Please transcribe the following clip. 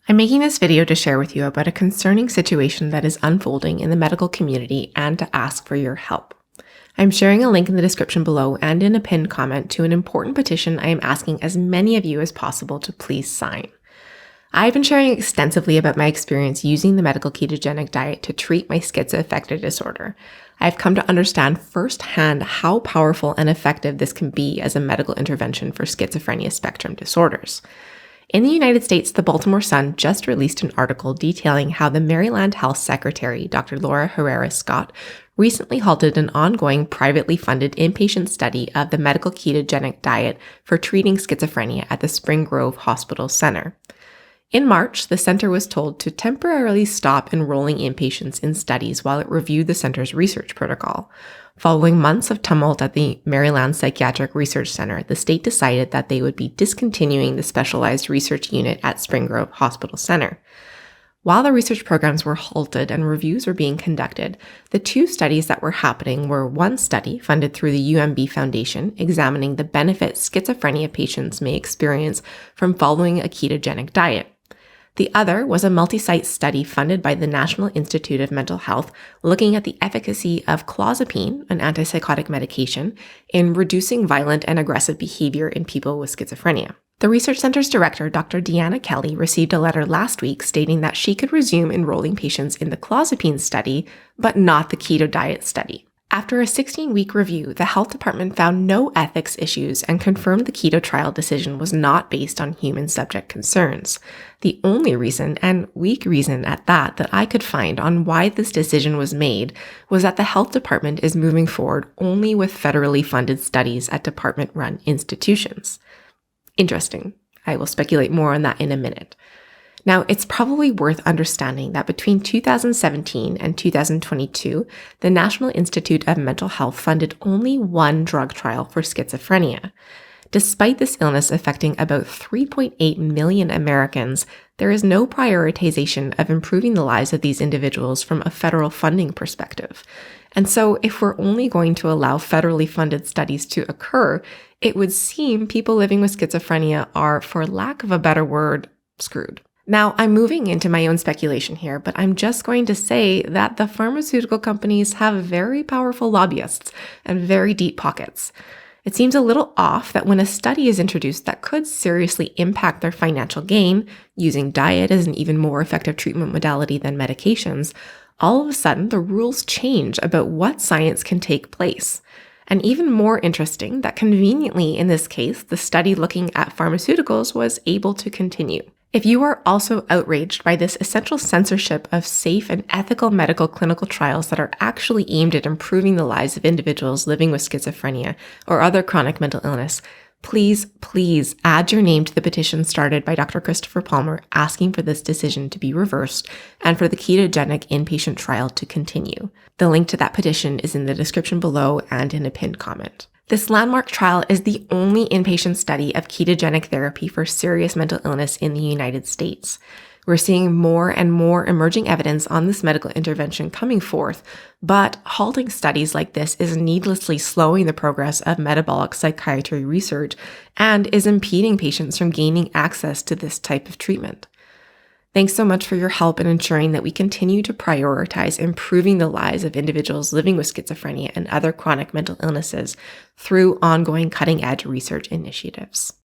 I'm making this video to share with you about a concerning situation that is unfolding in the medical community and to ask for your help. I'm sharing a link in the description below and in a pinned comment to an important petition I am asking as many of you as possible to please sign. I've been sharing extensively about my experience using the medical ketogenic diet to treat my schizoaffective disorder. I've come to understand firsthand how powerful and effective this can be as a medical intervention for schizophrenia spectrum disorders. In the United States, the Baltimore Sun just released an article detailing how the Maryland Health Secretary, Dr. Laura Herrera Scott, recently halted an ongoing privately funded inpatient study of the medical ketogenic diet for treating schizophrenia at the Spring Grove Hospital Center. In March, the center was told to temporarily stop enrolling inpatients in studies while it reviewed the center's research protocol. Following months of tumult at the Maryland Psychiatric Research Center, the state decided that they would be discontinuing the specialized research unit at Spring Grove Hospital Center. While the research programs were halted and reviews were being conducted, the two studies that were happening were one study funded through the UMB Foundation examining the benefits schizophrenia patients may experience from following a ketogenic diet. The other was a multi-site study funded by the National Institute of Mental Health looking at the efficacy of clozapine, an antipsychotic medication, in reducing violent and aggressive behavior in people with schizophrenia. The research center's director, Dr. Deanna Kelly, received a letter last week stating that she could resume enrolling patients in the clozapine study, but not the keto diet study. After a 16-week review, the health department found no ethics issues and confirmed the keto trial decision was not based on human subject concerns. The only reason, and weak reason at that I could find on why this decision was made was that the health department is moving forward only with federally funded studies at department-run institutions. Interesting. I will speculate more on that in a minute. Now, it's probably worth understanding that between 2017 and 2022, the National Institute of Mental Health funded only one drug trial for schizophrenia. Despite this illness affecting about 3.8 million Americans, there is no prioritization of improving the lives of these individuals from a federal funding perspective. And so if we're only going to allow federally funded studies to occur, it would seem people living with schizophrenia are, for lack of a better word, screwed. Now, I'm moving into my own speculation here, but I'm just going to say that the pharmaceutical companies have very powerful lobbyists and very deep pockets. It seems a little off that when a study is introduced that could seriously impact their financial gain, using diet as an even more effective treatment modality than medications, all of a sudden the rules change about what science can take place. And even more interesting that conveniently in this case, the study looking at pharmaceuticals was able to continue. If you are also outraged by this essential censorship of safe and ethical medical clinical trials that are actually aimed at improving the lives of individuals living with schizophrenia or other chronic mental illness, please add your name to the petition started by Dr. Christopher Palmer asking for this decision to be reversed and for the ketogenic inpatient trial to continue. The link to that petition is in the description below and in a pinned comment. This landmark trial is the only inpatient study of ketogenic therapy for serious mental illness in the United States. We're seeing more and more emerging evidence on this medical intervention coming forth, but halting studies like this is needlessly slowing the progress of metabolic psychiatry research and is impeding patients from gaining access to this type of treatment. Thanks so much for your help in ensuring that we continue to prioritize improving the lives of individuals living with schizophrenia and other chronic mental illnesses through ongoing cutting-edge research initiatives.